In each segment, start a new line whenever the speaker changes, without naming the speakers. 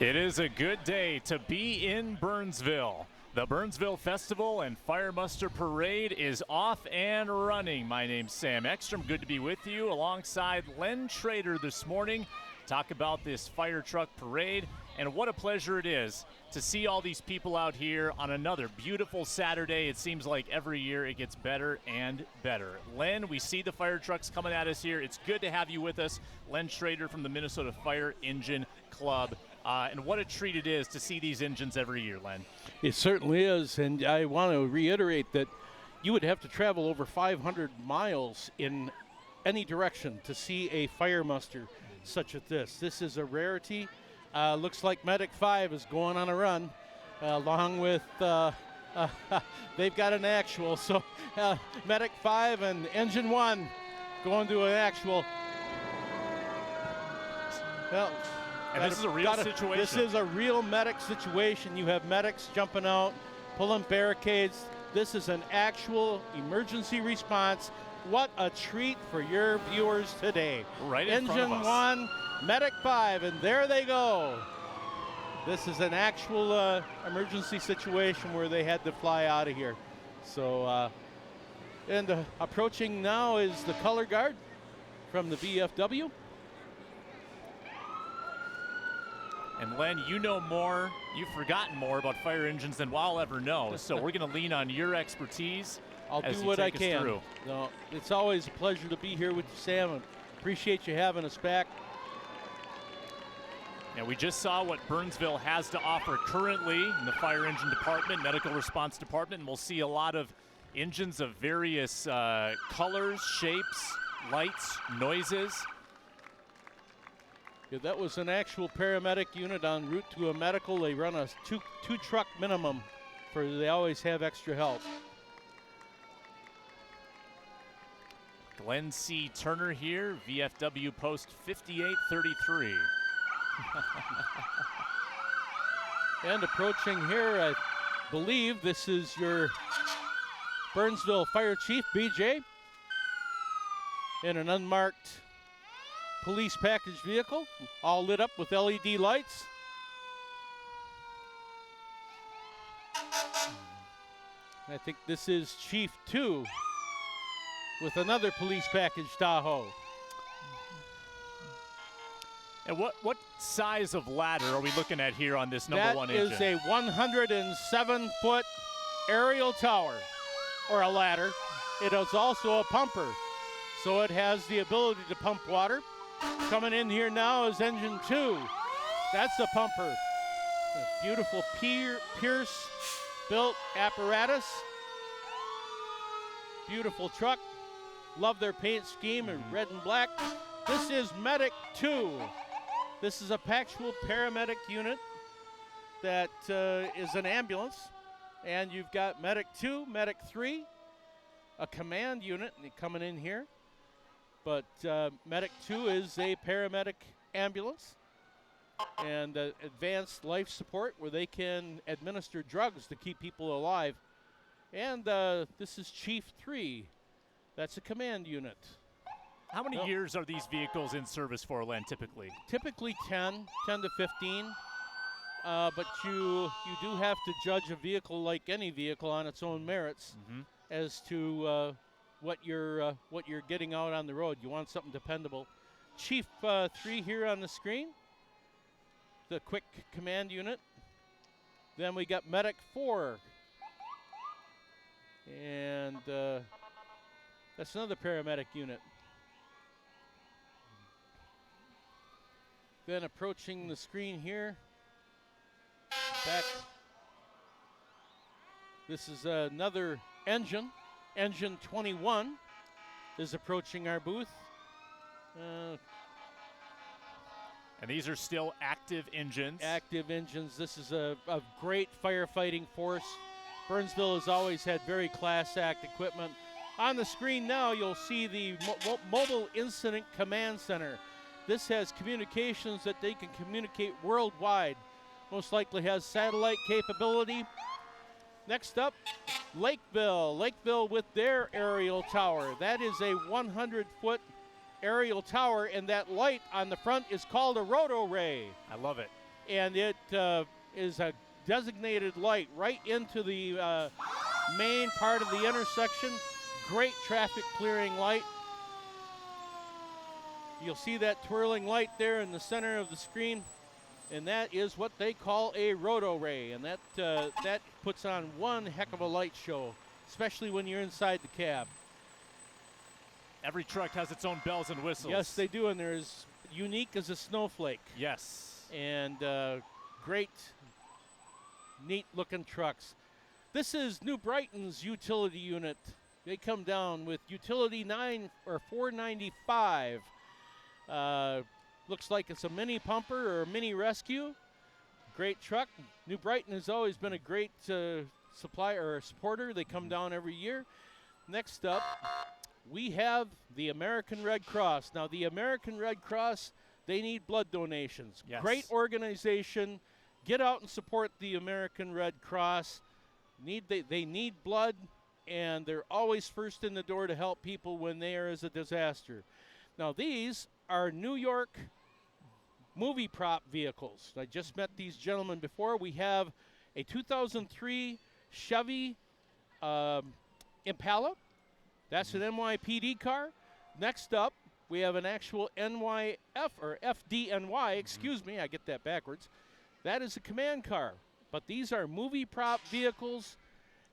It is a good day to be in Burnsville. The Burnsville Festival and Fire Muster Parade is off and running. My name's Sam Ekstrom. Good to be with you alongside Len Trader this morning. Talk about this fire truck parade, and what a pleasure it is to see all these people out here on another beautiful Saturday. It seems like every year it gets better and better. Len, we see the fire trucks coming at us here. It's good to have you with us. Len Trader from the Minnesota Fire Engine Club. And what a treat it is to see these engines every year, Len.
It certainly is, and I want to reiterate that you would have to travel over 500 miles in any direction to see a fire muster such as this. This is a rarity. Looks like Medic 5 is going on a run, along with, they've got an actual, so Medic 5 and Engine 1 going to an actual. Well,
and this is a real situation.
This is a real medic situation. You have medics jumping out, pulling barricades. This is an actual emergency response. What a treat for your viewers today.
Right in front of us.
Engine 1, Medic 5, and there they go. This is an actual emergency situation where they had to fly out of here. So, approaching now is the color guard from the VFW.
And Len, you know more, you've forgotten more about fire engines than I'll ever know. So we're going to lean on your expertise.
I'll do what I can. No, it's always a pleasure to be here with you, Sam, and appreciate you having us back.
And we just saw what Burnsville has to offer currently in the fire engine department, medical response department, and we'll see a lot of engines of various colors, shapes, lights, noises.
Yeah, that was an actual paramedic unit en route to a medical. They run a two truck minimum, for they always have extra help.
Glenn C. Turner here, VFW post 5833.
And approaching here, I believe this is your Burnsville Fire Chief, BJ, in an unmarked police package vehicle, all lit up with LED lights. I think this is Chief 2 with another police package Tahoe.
And what size of ladder are we looking at here on this number one engine?
That is a 107-foot aerial tower, or a ladder. It is also a pumper, so it has the ability to pump water. Coming in here now is Engine 2. That's a pumper. A beautiful Pierce-built apparatus. Beautiful truck. Love their paint scheme in red and black. This is Medic 2. This is a actual paramedic unit that is an ambulance. And you've got Medic 2, Medic 3, a command unit coming in here. But Medic 2 is a paramedic ambulance and advanced life support where they can administer drugs to keep people alive. And this is Chief 3. That's a command unit.
How many years are these vehicles in service for, Len, typically?
Typically 10 to 15. But you do have to judge a vehicle like any vehicle on its own merits as to what you're getting out on the road. You want something dependable. Chief 3 here on the screen, the quick command unit. Then we got Medic 4. And that's another paramedic unit. Then approaching the screen here, back. This is another engine. Engine 21 is approaching our booth.
And these are still active engines.
Active engines. This is a great firefighting force. Burnsville has always had very class act equipment. On the screen now, you'll see the Mobile Incident Command Center. This has communications that they can communicate worldwide. Most likely has satellite capability. Next up, Lakeville. Lakeville with their aerial tower. That is a 100-foot aerial tower, and that light on the front is called a roto ray.
I love it.
and it is a designated light right into the main part of the intersection. Great traffic clearing light. You'll see that twirling light there in the center of the screen, and that is what they call a roto ray, and that puts on one heck of a light show, especially when you're inside the cab.
Every truck has its own bells and whistles.
Yes, they do, and they're as unique as a snowflake.
Yes.
And great, neat-looking trucks. This is New Brighton's utility unit. They come down with utility 495. Looks like it's a mini pumper or a mini rescue. Great truck. New Brighton has always been a great supplier or supporter. They come down every year. Next up, we have the American Red Cross. Now, the American Red Cross, they need blood donations.
Yes.
Great organization. Get out and support the American Red Cross. They need blood, and they're always first in the door to help people when there is a disaster. Now, these are New York movie prop vehicles. I just met these gentlemen before. We have a 2003 Chevy Impala. That's an NYPD car. Next up, we have an actual NYF or FDNY, excuse me, I get that backwards. That is a command car. But these are movie prop vehicles,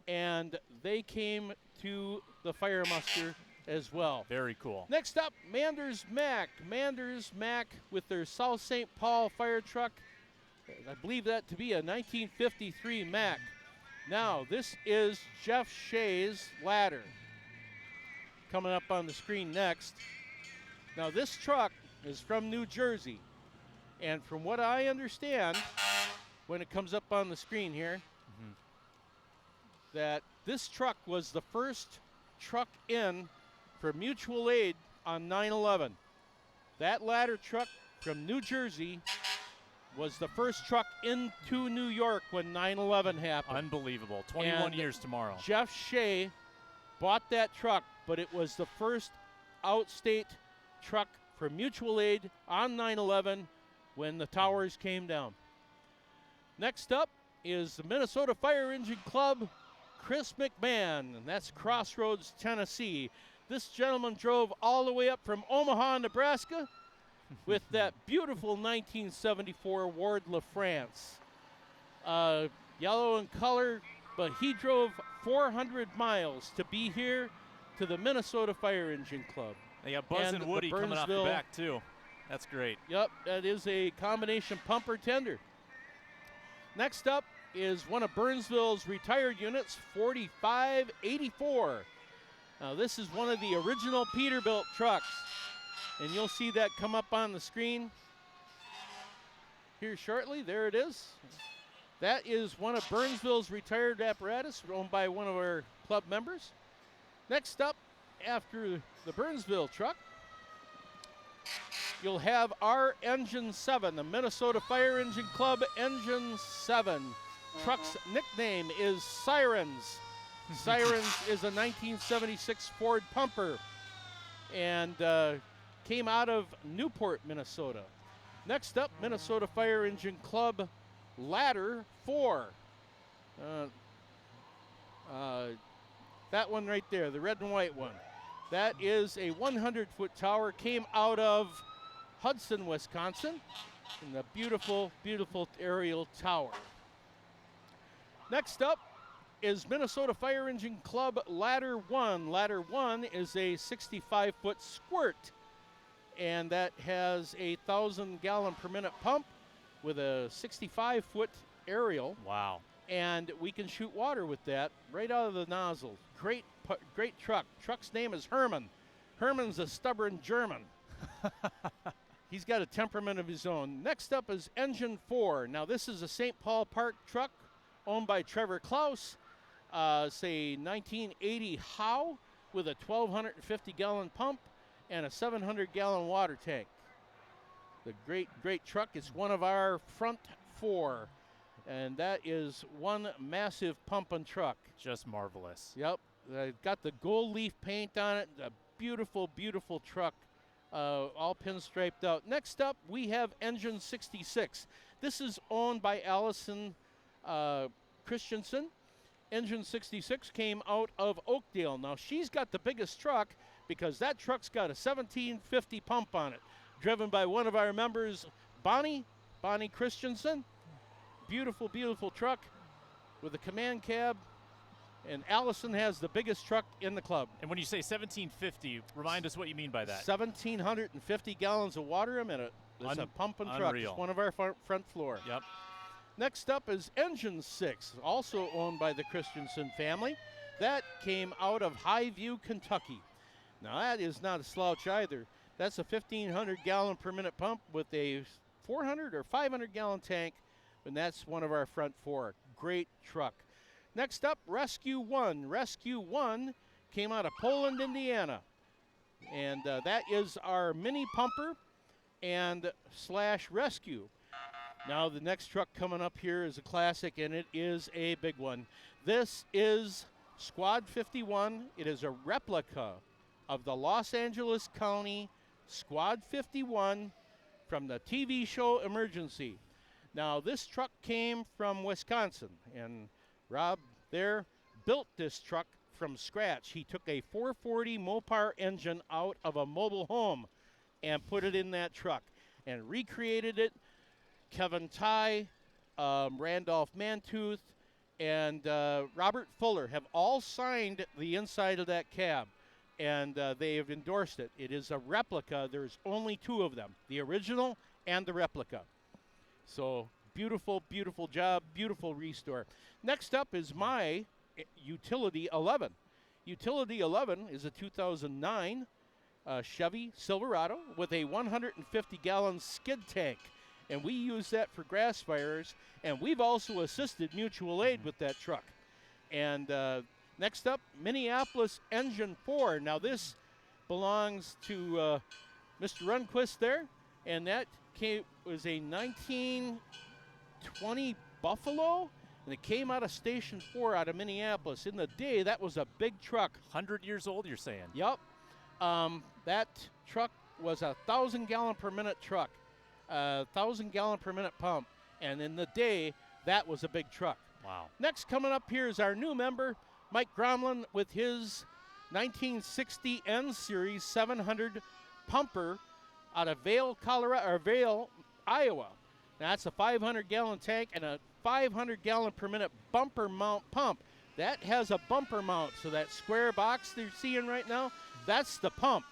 and they came to the fire muster as well.
Very cool.
Next up, Manders Mac. Manders Mac with their South St. Paul fire truck. I believe that to be a 1953 Mac. Now, this is Jeff Shea's ladder. Coming up on the screen next. Now, this truck is from New Jersey. And from what I understand, when it comes up on the screen here, that this truck was the first truck in for mutual aid on 9/11. That ladder truck from New Jersey was the first truck into New York when 9/11 happened.
Unbelievable. 21 years tomorrow.
Jeff Shea bought that truck, but it was the first outstate truck for mutual aid on 9/11 when the towers came down. Next up is the Minnesota Fire Engine Club, Chris McMahon, and that's Crossroads, Tennessee. This gentleman drove all the way up from Omaha, Nebraska with that beautiful 1974 Ward LaFrance. Yellow in color, but he drove 400 miles to be here to the Minnesota Fire Engine Club.
They got Buzz and Woody coming off the back, too. That's great.
Yep, that is a combination pumper tender. Next up is one of Burnsville's retired units, 4584. Now, this is one of the original Peterbilt trucks, and you'll see that come up on the screen here shortly. There it is. That is one of Burnsville's retired apparatus owned by one of our club members. Next up, after the Burnsville truck, you'll have our Engine 7, the Minnesota Fire Engine Club Engine 7. Truck's nickname is Sirens. Sirens is a 1976 Ford pumper and came out of Newport, Minnesota. Next up, Minnesota Fire Engine Club Ladder 4. That one right there, the red and white one. That is a 100-foot tower, came out of Hudson, Wisconsin, and the beautiful, beautiful aerial tower. Next up is Minnesota Fire Engine Club Ladder 1. Ladder 1 is a 65-foot squirt, and that has a 1,000-gallon per minute pump with a 65-foot aerial.
Wow.
And we can shoot water with that right out of the nozzle. Great truck. Truck's name is Herman. Herman's a stubborn German. He's got a temperament of his own. Next up is Engine 4. Now, this is a St. Paul Park truck owned by Trevor Klaus. Say 1980 Howe with a 1,250-gallon pump and a 700-gallon water tank. The great truck. It's one of our front four, and that is one massive pumping truck.
Just marvelous.
Yep. Got the gold leaf paint on it. A beautiful, beautiful truck, all pinstriped out. Next up, we have Engine 66. This is owned by Allison Christensen. Engine 66 came out of Oakdale. Now, she's got the biggest truck because that truck's got a 1750 pump on it, driven by one of our members, Bonnie Christensen. Beautiful, beautiful truck with a command cab. And Allison has the biggest truck in the club.
And when you say 1750, remind us what you mean by that.
1,750 gallons of water a minute. It's a pumping truck. It's one of our front floor.
Yep.
Next up is Engine 6, also owned by the Christensen family. That came out of Highview, Kentucky. Now, that is not a slouch either. That's a 1,500 gallon per minute pump with a 400 or 500 gallon tank, and that's one of our front four. Great truck. Next up, Rescue 1. Rescue 1 came out of Poland, Indiana. And that is our mini pumper and / rescue. Now, the next truck coming up here is a classic, and it is a big one. This is Squad 51. It is a replica of the Los Angeles County Squad 51 from the TV show Emergency. Now, this truck came from Wisconsin, and Rob there built this truck from scratch. He took a 440 Mopar engine out of a mobile home and put it in that truck and recreated it. Kevin Ty, Randolph Mantooth, and Robert Fuller have all signed the inside of that cab, and they have endorsed it. It is a replica. There's only two of them, the original and the replica. So beautiful, beautiful job, beautiful restore. Next up is my Utility 11. Utility 11 is a 2009 Chevy Silverado with a 150-gallon skid tank. And we use that for grass fires, and we've also assisted mutual aid with that truck. And next up, Minneapolis Engine 4. Now, this belongs to Mr. Runquist there, and that was a 1920 Buffalo, and it came out of Station 4 out of Minneapolis. In the day, that was a big truck.
100 years old, you're saying?
Yep. That truck was a 1,000-gallon per minute truck. 1,000-gallon per minute pump, and in the day, that was a big truck.
Wow.
Next coming up here is our new member, Mike Gromlin, with his 1960 N Series 700 pumper out of Vail, Iowa. Now, that's a 500-gallon tank and a 500-gallon per minute bumper mount pump. That has a bumper mount, so that square box they're seeing right now, that's the pump.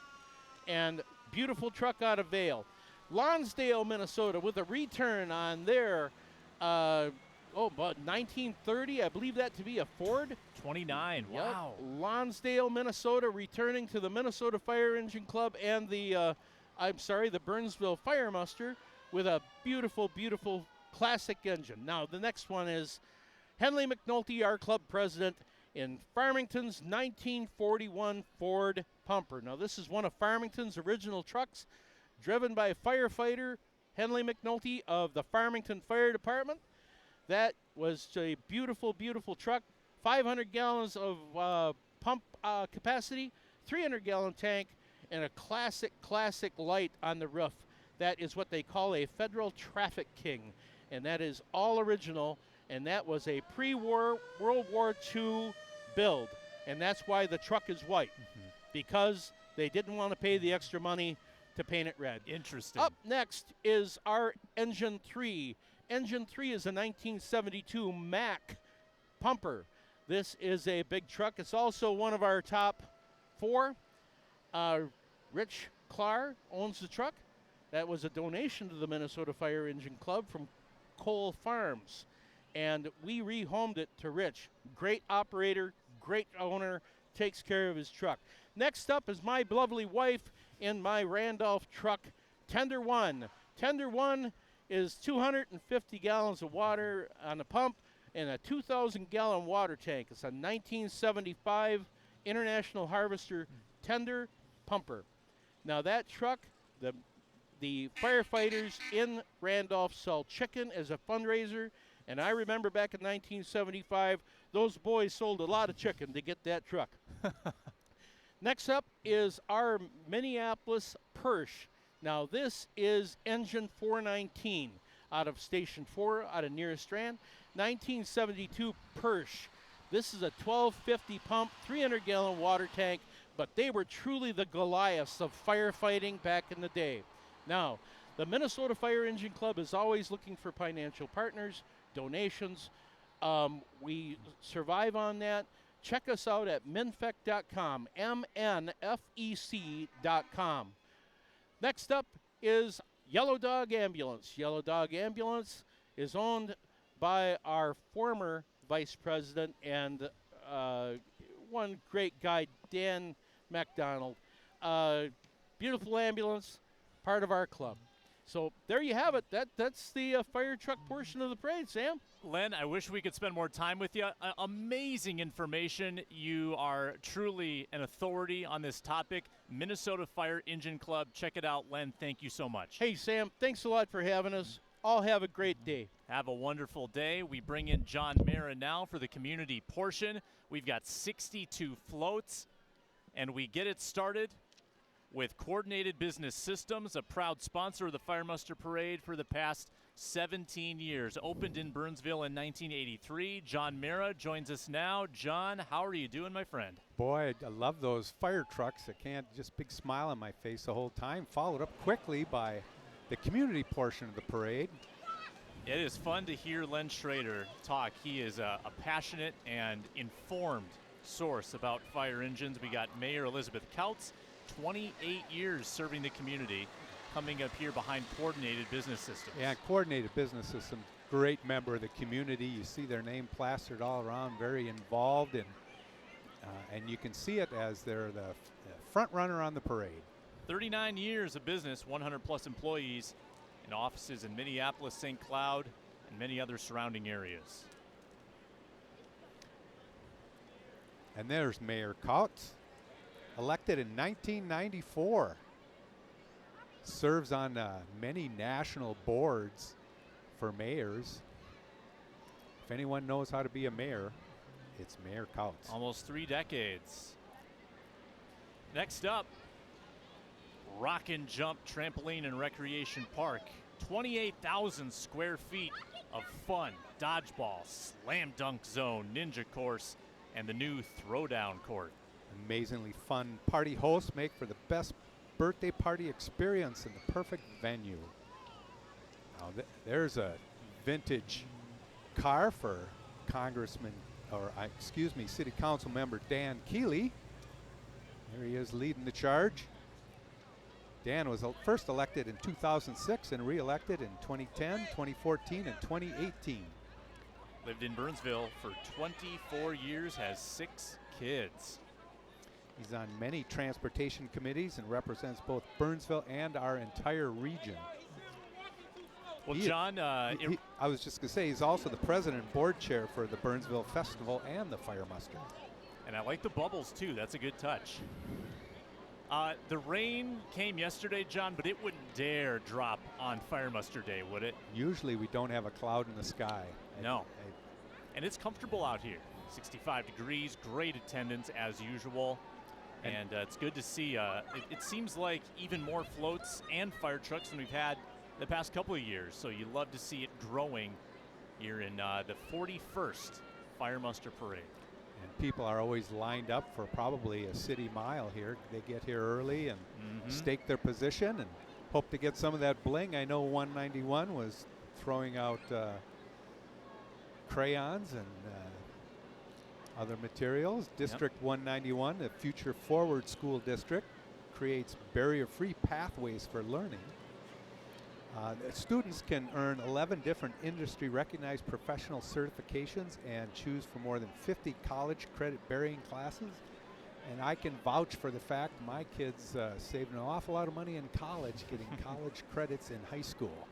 And beautiful truck out of Vail. Lonsdale, Minnesota, with a return on their, about 1930, I believe that to be a Ford.
29, wow.
Yep. Lonsdale, Minnesota, returning to the Minnesota Fire Engine Club and the Burnsville Fire Muster with a beautiful, beautiful classic engine. Now, the next one is Henley McNulty, our club president, in Farmington's 1941 Ford pumper. Now, this is one of Farmington's original trucks, driven by firefighter Henley McNulty of the Farmington Fire Department. That was a beautiful, beautiful truck. 500 gallons of pump capacity, 300-gallon tank, and a classic light on the roof. That is what they call a Federal Traffic King, and that is all original, and that was a pre-war World War II build, and that's why the truck is white, because they didn't want to pay the extra money to paint it red.
Interesting.
Up next is our Engine 3. Engine 3 is a 1972 Mack pumper. This is a big truck. It's also one of our top four. Rich Clark owns the truck. That was a donation to the Minnesota Fire Engine Club from Cole Farms. And we rehomed it to Rich. Great operator, great owner, takes care of his truck. Next up is my lovely wife in my Randolph truck, Tender 1. Tender 1 is 250 gallons of water on the pump and a 2,000-gallon water tank. It's a 1975 International Harvester Tender pumper. Now, that truck, the firefighters in Randolph sell chicken as a fundraiser, and I remember back in 1975, those boys sold a lot of chicken to get that truck. Next up is our Minneapolis Persh. Now, this is Engine 419, out of Station 4 out of Nearest Strand. 1972 Persh. This is a 1250 pump, 300-gallon water tank, but they were truly the Goliaths of firefighting back in the day. Now, the Minnesota Fire Engine Club is always looking for financial partners, donations. We survive on that. Check us out at minfec.com, MNFEC.com. Next up is Yellow Dog Ambulance. Yellow Dog Ambulance is owned by our former vice president and one great guy, Dan McDonald. Beautiful ambulance, part of our club. So there you have it. That's the fire truck portion of the parade, Sam.
Len, I wish we could spend more time with you. Amazing information. You are truly an authority on this topic. Minnesota Fire Engine Club. Check it out, Len. Thank you so much.
Hey, Sam, thanks a lot for having us. All have a great day.
Have a wonderful day. We bring in John Mara now for the community portion. We've got 62 floats, and we get it started with Coordinated Business Systems, a proud sponsor of the Fire Muster Parade for the past 17 years. Opened in Burnsville in 1983. John Mara joins us now. John, how are you doing, my friend?
Boy, I love those fire trucks. I can't, just big smile on my face the whole time. Followed up quickly by the community portion of the parade.
It is fun to hear Len Schrader talk. He is a passionate and informed source about fire engines. We got Mayor Elizabeth Kautz, 28 years serving the community, coming up here behind Coordinated Business Systems.
Yeah, Coordinated Business Systems, great member of the community. You see their name plastered all around, very involved, and you can see it as they're the front runner on the parade.
39 years of business, 100 plus employees, and offices in Minneapolis, St. Cloud, and many other surrounding areas.
And there's Mayor Kautz, elected in 1994. Serves on many national boards for mayors. If anyone knows how to be a mayor, it's Mayor Kautz.
Almost 3 decades. Next up, Rock and Jump Trampoline and Recreation Park. 28,000 square feet of fun, dodgeball, slam dunk zone, ninja course, and the new throwdown court.
Amazingly fun party hosts make for the best birthday party experience in the perfect venue. Now there's a vintage car for City Council member Dan Keeley. There he is leading the charge. Dan was first elected in 2006 and re-elected in 2010, 2014, and 2018.
Lived in Burnsville for 24 years, has 6 kids.
He's on many transportation committees and represents both Burnsville and our entire region.
Well, John,
I was just going to say, he's also the president and board chair for the Burnsville Festival and the Fire Muster.
And I like the bubbles, too. That's a good touch. The rain came yesterday, John, but it wouldn't dare drop on Fire Muster Day, would it?
Usually we don't have a cloud in the sky.
No. And it's comfortable out here. 65 degrees, great attendance as usual. And it's good to see. It seems like even more floats and fire trucks than we've had the past couple of years. So you love to see it growing here in the 41st Fire Muster Parade.
And people are always lined up for probably a city mile here. They get here early and stake their position and hope to get some of that bling. I know 191 was throwing out crayons and other materials. District 191, the Future Forward School District, creates barrier-free pathways for learning. The students can earn 11 different industry-recognized professional certifications and choose from more than 50 college credit-bearing classes. And I can vouch for the fact my kids saved an awful lot of money in college getting college credits in high school.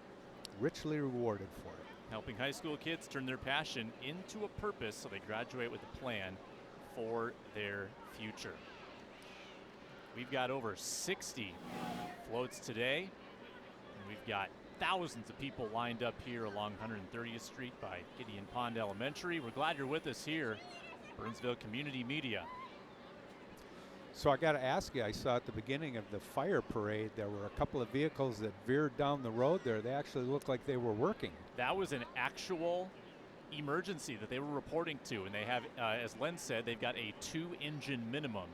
Richly rewarded for it.
Helping high school kids turn their passion into a purpose so they graduate with a plan for their future. We've got over 60 floats today, and we've got thousands of people lined up here along 130th Street by Gideon Pond Elementary. We're glad you're with us here, Burnsville Community Media.
So I got to ask you, I saw at the beginning of the fire parade, there were a couple of vehicles that veered down the road there. They actually looked like they were working.
That was an actual emergency that they were reporting to, and they have, as Len said, they've got a 2-engine minimum.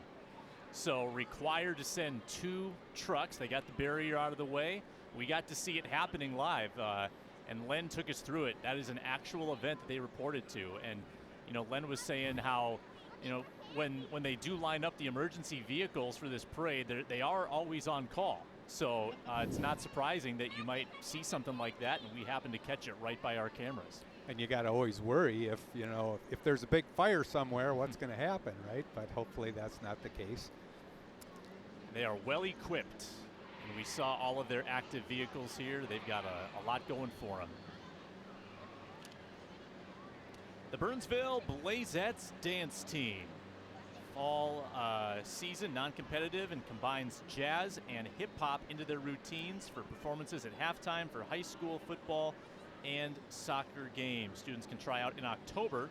So required to send 2 trucks. They got the barrier out of the way. We got to see it happening live, and Len took us through it. That is an actual event that they reported to. And, you know, Len was saying how, you know, when they do line up the emergency vehicles for this parade, they are always on call. So it's not surprising that you might see something like that, and we happen to catch it right by our cameras.
And you got to always worry if, you know, if there's a big fire somewhere, what's going to happen, right? But hopefully that's not the case.
They are well equipped, and we saw all of their active vehicles here. They've got a lot going for them. The Burnsville Blazettes dance team. Fall season, non-competitive, and combines jazz and hip-hop into their routines for performances at halftime for high school football and soccer games. Students can try out in October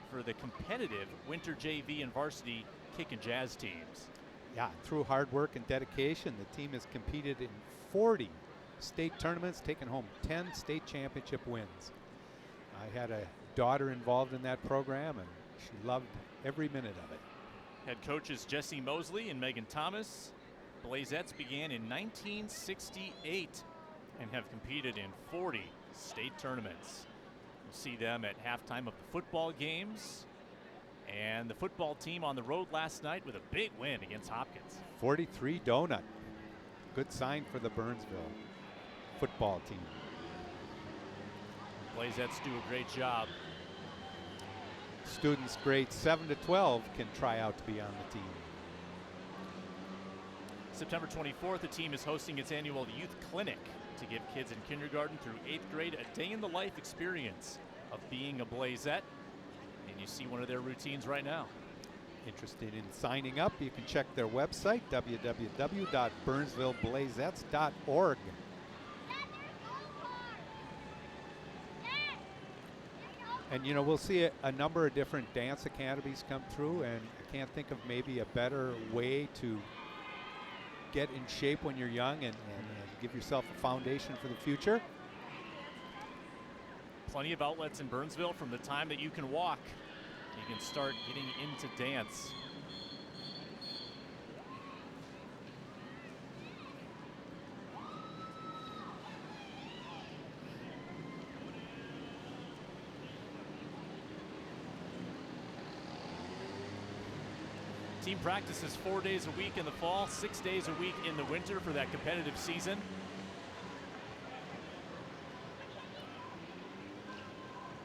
for the competitive winter JV and varsity kick and jazz teams.
Yeah, through hard work and dedication, the team has competed in 40 state tournaments, taken home 10 state championship wins. I had a daughter involved in that program, and she loved every minute of it.
Head coaches Jesse Mosley and Megan Thomas. Blazettes began in 1968 and have competed in 40 state tournaments. You'll see them at halftime of the football games. And the football team on the road last night with a big win against Hopkins.
43 donut. Good sign for the Burnsville football team.
Blazettes do a great job.
Students grades 7 to 12 can try out to be on the team.
September 24th, the team is hosting its annual youth clinic to give kids in kindergarten through 8th grade a day in the life experience of being a Blazette. And you see one of their routines right now.
Interested in signing up, you can check their website, www.burnsvilleblazettes.org. And, you know, we'll see a number of different dance academies come through, and I can't think of maybe a better way to get in shape when you're young and give yourself a foundation for the future.
Plenty of outlets in Burnsville. From the time that you can walk, you can start getting into dance. Team practices 4 days a week in the fall, 6 days a week in the winter for that competitive season.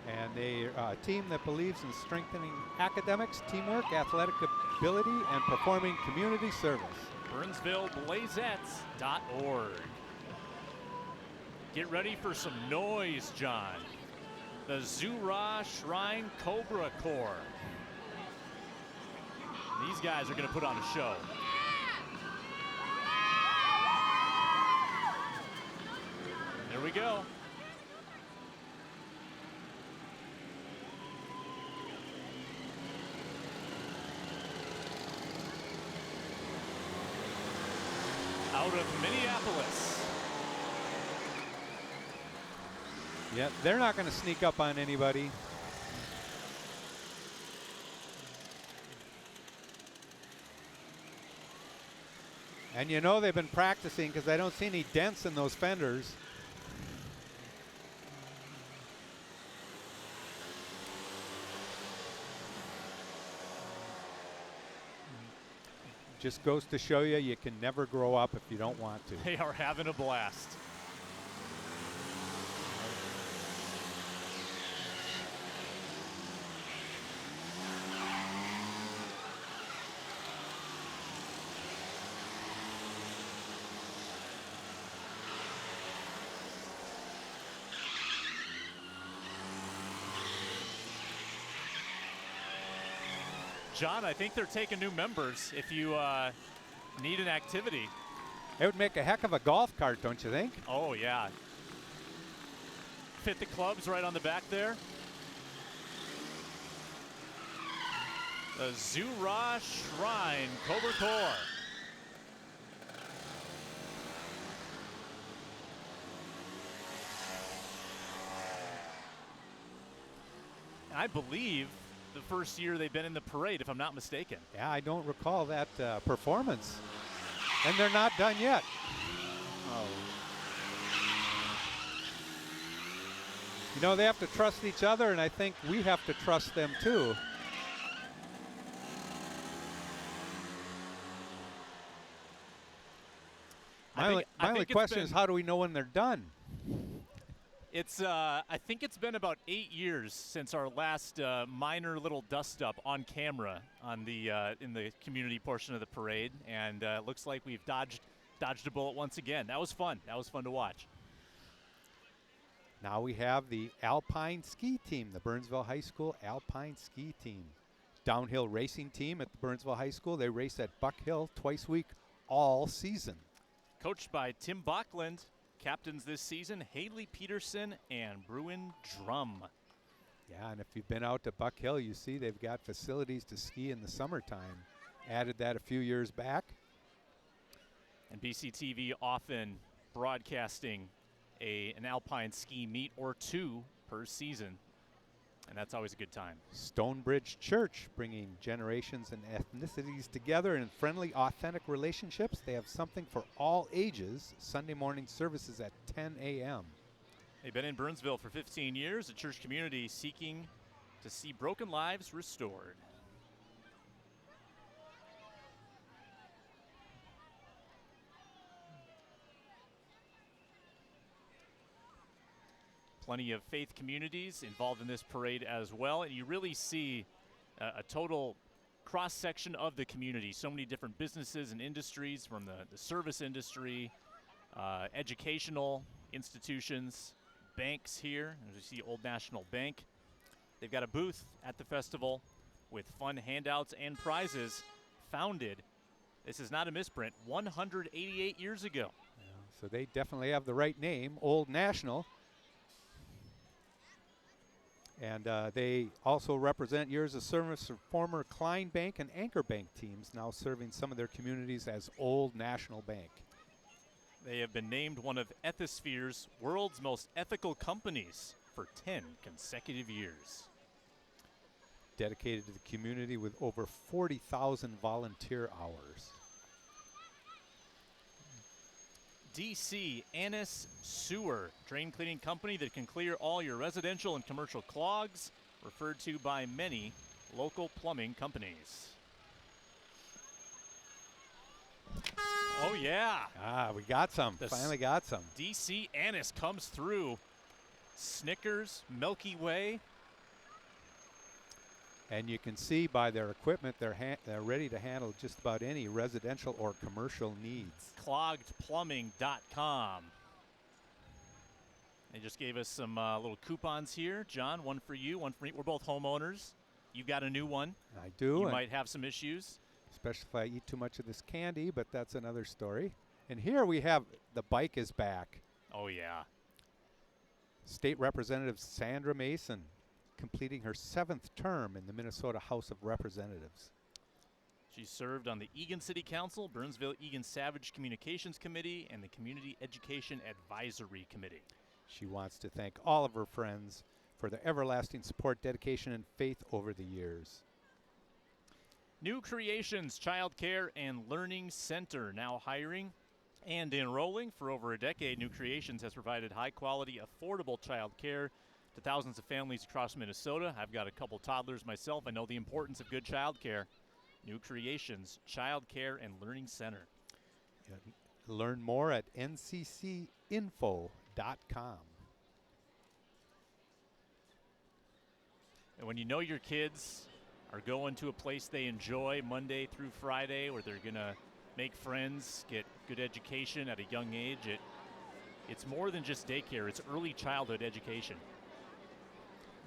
And they're a team that believes in strengthening academics, teamwork, athletic ability, and performing community service.
BurnsvilleBlazettes.org. Get ready for some noise, John. The Zura Shrine Cobra Corps. These guys are going to put on a show. There we go. Out of Minneapolis.
Yeah, they're not going to sneak up on anybody. And you know they've been practicing because I don't see any dents in those fenders. Just goes to show you, you can never grow up if you don't want to.
They are having a blast. John, I think they're taking new members if you need an activity.
It would make a heck of a golf cart, don't you think?
Oh, yeah. Fit the clubs right on the back there. the Zura Shrine Cobra Corps. And I believe the first year they've been in the parade, if I'm not mistaken.
Yeah, I don't recall that performance. And they're not done yet.
Oh.
You know, they have to trust each other, and I think we have to trust them too. My only question is, how do we know when they're done?
It's I think it's been about 8 years since our last minor little dust up on camera on the in the community portion of the parade, and it looks like we've dodged a bullet once again. That was fun. That was fun to watch.
Now we have the Alpine Ski Team, the Burnsville High School Alpine Ski Team. Downhill racing team at the Burnsville High School. They race at Buck Hill twice a week all season.
Coached by Tim Bachland. Captains this season, Haley Peterson and Bruin Drum.
Yeah, and if you've been out to Buck Hill, you see they've got facilities to ski in the summertime. Added that a few years back.
And BCTV often broadcasting an alpine ski meet or two per season. And that's always a good time.
Stonebridge Church, bringing generations and ethnicities together in friendly, authentic relationships. They have something for all ages. Sunday morning services at 10 a.m.
They've been in Burnsville for 15 years, a church community seeking to see broken lives restored. Plenty of faith communities involved in this parade as well, and you really see a total cross-section of the community. So many different businesses and industries, from the service industry, educational institutions, banks here. As you see, Old National Bank. They've got a booth at the festival with fun handouts and prizes. Founded, this is not a misprint, 188 years ago.
Yeah, so they definitely have the right name, Old National. And they also represent years of service of former Klein Bank and Anchor Bank teams, now serving some of their communities as Old National Bank.
They have been named one of Ethisphere's world's most ethical companies for 10 consecutive years.
Dedicated to the community with over 40,000 volunteer hours.
DC Annis Sewer, drain cleaning company that can clear all your residential and commercial clogs, referred to by many local plumbing companies. Oh yeah.
Ah, we got some. Finally got some.
DC Annis comes through. Snickers, Milky Way.
And you can see by their equipment, they're ready to handle just about any residential or commercial needs.
Cloggedplumbing.com. They just gave us some little coupons here. John, one for you, one for me. We're both homeowners. You've got a new one.
I do.
You might have some issues.
Especially if I eat too much of this candy, but that's another story. And here we have the bike is back.
Oh, yeah.
State Representative Sandra Mason completing her 7th term in the Minnesota House of Representatives.
She served on the Eagan City Council, Burnsville-Eagan Savage Communications Committee, and the Community Education Advisory Committee.
She wants to thank all of her friends for their everlasting support, dedication, and faith over the years.
New Creations Child Care and Learning Center, now hiring and enrolling. For over a decade, New Creations has provided high-quality, affordable child care to thousands of families across Minnesota. I've got a couple toddlers myself. I know the importance of good child care. New Creations Child Care and Learning Center.
Learn more at nccinfo.com.
And when you know your kids are going to a place they enjoy Monday through Friday, where they're going to make friends, get good education at a young age, it's more than just daycare. It's early childhood education.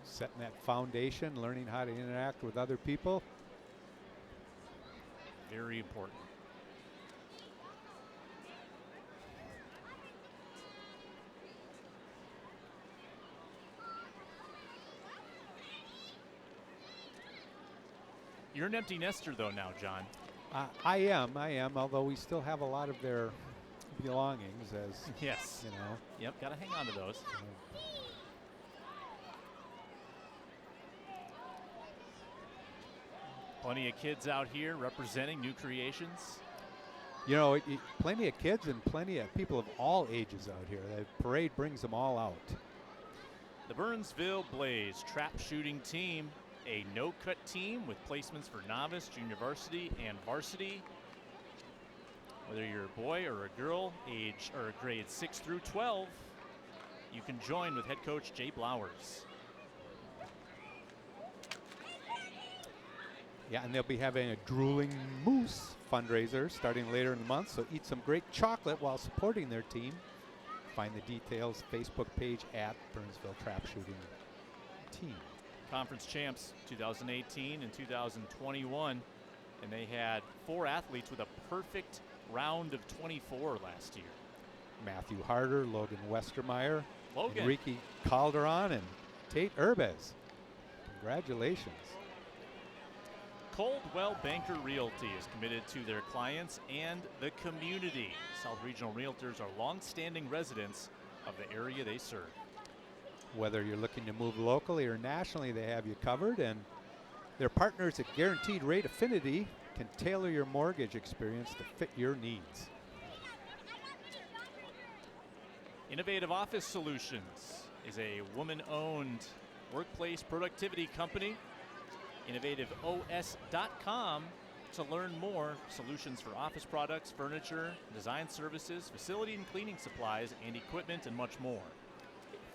Setting that foundation, learning how to interact with other people.
Very important. You're an empty nester though now, John.
I am, although we still have a lot of their belongings, as
Yes.
you know.
Yep, got to hang on to those. Plenty of kids out here representing new creations.
You know, plenty of kids and plenty of people of all ages out here. The parade brings them all out.
The Burnsville Blaze trap shooting team, a no-cut team with placements for novice, junior varsity, and varsity. Whether you're a boy or a girl, age or grades 6 through 12, you can join with head coach Jay Blowers.
Yeah, and they'll be having a Drooling Moose fundraiser starting later in the month, so eat some great chocolate while supporting their team. Find the details, Facebook page at Burnsville Trap Shooting Team.
Conference champs 2018 and 2021, and they had 4 athletes with a perfect round of 24 last year.
Matthew Harder, Logan Westermeyer,
Logan.
Enrique Calderon, and Tate Urbez. Congratulations.
Coldwell Banker Realty is committed to their clients and the community. South Regional Realtors are long-standing residents of the area they serve.
Whether you're looking to move locally or nationally, they have you covered, and their partners at Guaranteed Rate Affinity can tailor your mortgage experience to fit your needs.
Innovative Office Solutions is a woman-owned workplace productivity company. InnovativeOS.com to learn more. Solutions for office products, furniture, design services, facility and cleaning supplies, and equipment, and much more.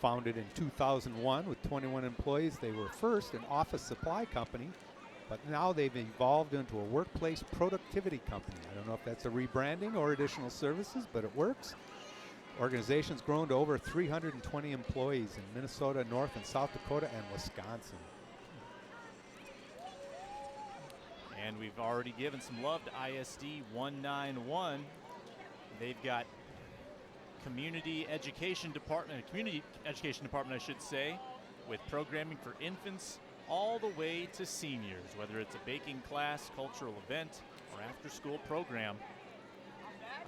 Founded in 2001 with 21 employees, they were first an office supply company, but now they've evolved into a workplace productivity company. I don't know if that's a rebranding or additional services, but it works. Organization's grown to over 320 employees in Minnesota, North and South Dakota, and Wisconsin.
And we've already given some love to ISD 191. They've got community education department, I should say, with programming for infants all the way to seniors, whether it's a baking class, cultural event, or after-school program.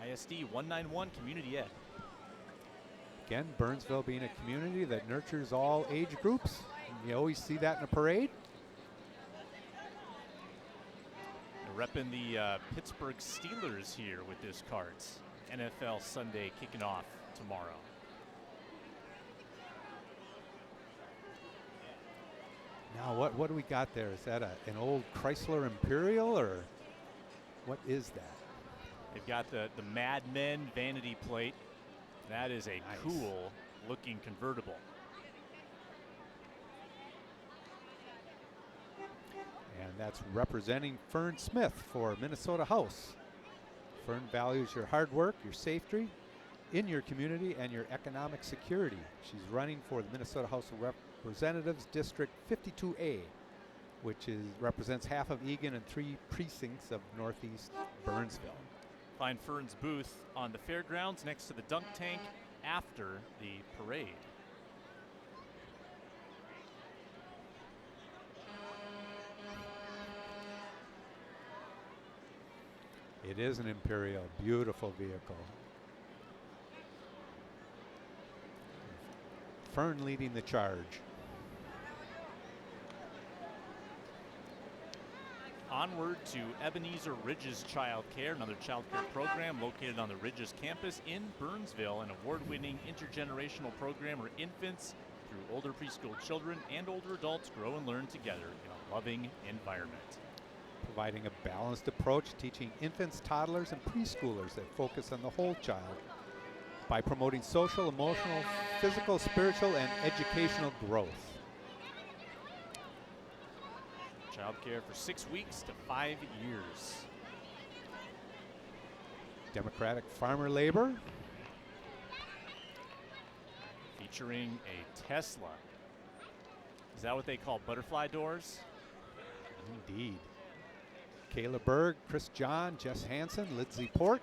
ISD 191 Community Ed.
Again, Burnsville being a community that nurtures all age groups. You always see that in a parade.
They're repping the Pittsburgh Steelers here with this cards. NFL Sunday kicking off tomorrow.
Now, what do we got there? Is that an old Chrysler Imperial, or what is that?
They've got the Mad Men vanity plate. That is a
Nice.
cool looking convertible.
And that's representing Fern Smith for Minnesota House. Fern values your hard work, your safety in your community, and your economic security. She's running for the Minnesota House of Representatives District 52A, which represents half of Eagan and 3 precincts of Northeast Burnsville.
Find Fern's booth on the fairgrounds next to the dunk tank after the parade.
It is an Imperial, beautiful vehicle. Fern leading the charge.
Onward to Ebenezer Ridges Child Care, another child care program located on the Ridges campus in Burnsville, an award-winning intergenerational program where infants through older preschool children and older adults grow and learn together in a loving environment.
Providing a balanced approach, teaching infants, toddlers, and preschoolers that focus on the whole child by promoting social, emotional, physical, spiritual, and educational growth.
Child care for 6 weeks to 5 years.
Democratic Farmer Labor.
Featuring a Tesla. Is that what they call butterfly doors?
Indeed. Kayla Berg, Chris John, Jess Hansen, Lindsay Port.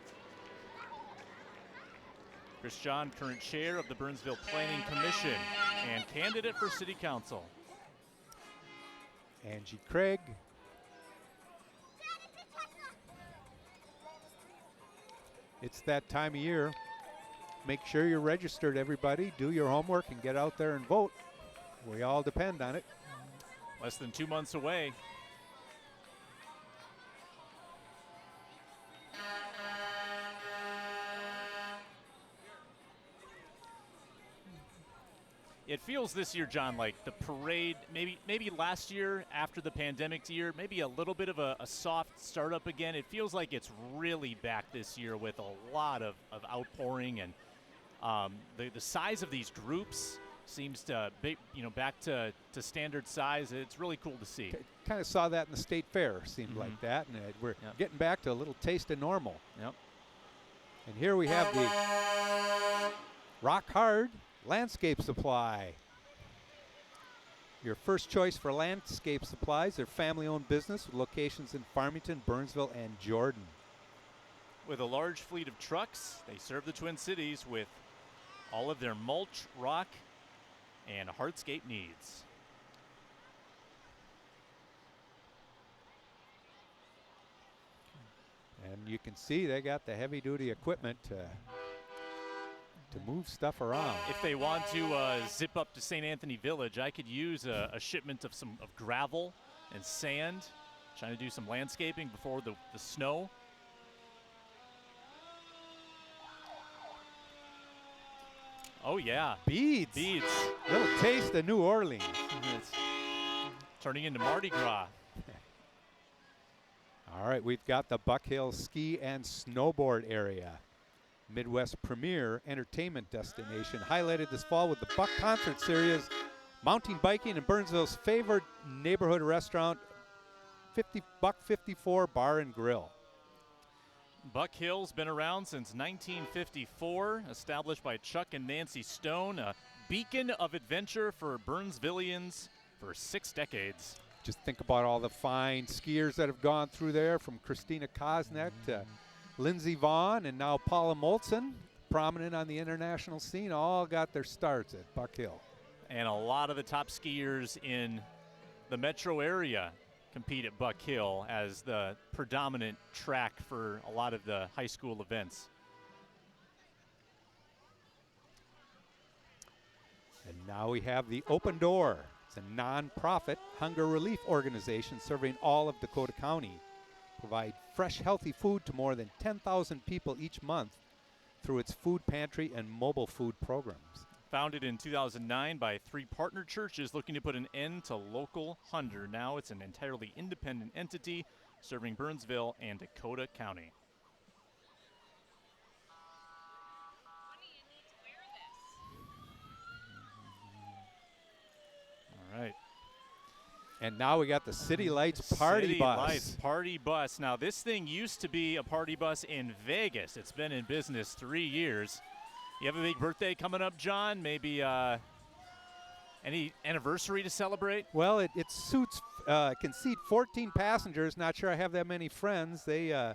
Chris John, current chair of the Burnsville Planning Commission and candidate for City Council.
Angie Craig, It's that time of year. Make sure you're registered, everybody. Do your homework and get out there and vote. We all depend on it.
Less than 2 months away. It feels this year, John, like the parade, maybe last year after the pandemic year, maybe a little bit of a soft startup again. It feels like it's really back this year with a lot of outpouring, and the size of these groups seems to be, back to standard size. It's really cool to see.
Kind of saw that in the state fair, seemed like that, and we're getting back to a little taste of normal.
Yep.
And here we have the Rock Hard Landscape Supply. Your first choice for landscape supplies. They're family-owned business with locations in Farmington, Burnsville, and Jordan.
With a large fleet of trucks, they serve the Twin Cities with all of their mulch, rock, and hardscape needs.
And you can see they got the heavy-duty equipment to move stuff around.
If they want to zip up to St. Anthony Village, I could use a shipment of gravel and sand, trying to do some landscaping before the snow. Oh, yeah.
Beads.
Beads.
Little taste of New Orleans.
It's turning into Mardi Gras.
All right, we've got the Buck Hill Ski and Snowboard area. Midwest premier entertainment destination, highlighted this fall with the Buck Concert Series, mountain biking, and Burnsville's favorite neighborhood restaurant, Buck 54 Bar and Grill.
Buck Hill's been around since 1954, established by Chuck and Nancy Stone, a beacon of adventure for Burnsvillians for 6 decades.
Just think about all the fine skiers that have gone through there, from Christina Kosnek to Lindsey Vaughn and now Paula Moltzen, prominent on the international scene, all got their starts at Buck Hill.
And a lot of the top skiers in the metro area compete at Buck Hill as the predominant track for a lot of the high school events.
And now we have the Open Door. It's a non-profit hunger relief organization serving all of Dakota County. Provide fresh, healthy food to more than 10,000 people each month through its food pantry and mobile food programs.
Founded in 2009 by 3 partner churches looking to put an end to local hunger. Now it's an entirely independent entity serving Burnsville and Dakota County. All right.
And now we got the City Lights Party Bus.
City Lights Party Bus. Now, this thing used to be a party bus in Vegas. It's been in business 3 years. You have a big birthday coming up, John? Maybe any anniversary to celebrate?
Well, it suits, can seat 14 passengers. Not sure I have that many friends. They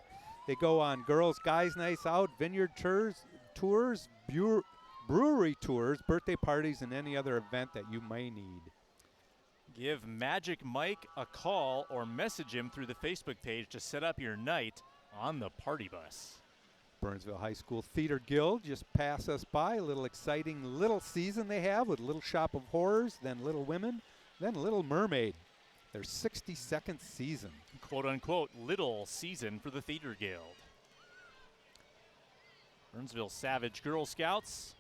go on girls' guys' nights out, vineyard tours, brewery tours, birthday parties, and any other event that you may need.
Give Magic Mike a call or message him through the Facebook page to set up your night on the party bus.
Burnsville High School Theater Guild just pass us by. A little exciting little season they have with Little Shop of Horrors, then Little Women, then Little Mermaid. Their 62nd season.
Quote unquote, little season for the Theater Guild. Burnsville Savage Girl Scouts.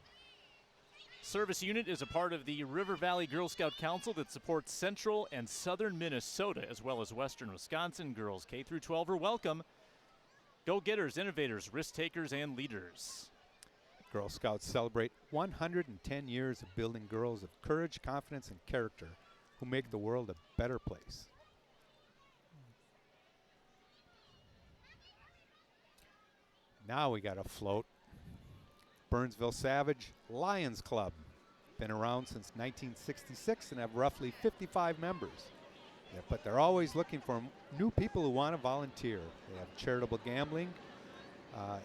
Service unit is a part of the River Valley Girl Scout Council that supports central and southern Minnesota, as well as western Wisconsin. Girls K through 12 are welcome. Go-getters, innovators, risk-takers, and leaders.
Girl Scouts celebrate 110 years of building girls of courage, confidence, and character who make the world a better place. Now we got a float. Burnsville Savage Lions Club. Been around since 1966 and have roughly 55 members. Yeah, but they're always looking for new people who want to volunteer. They have charitable gambling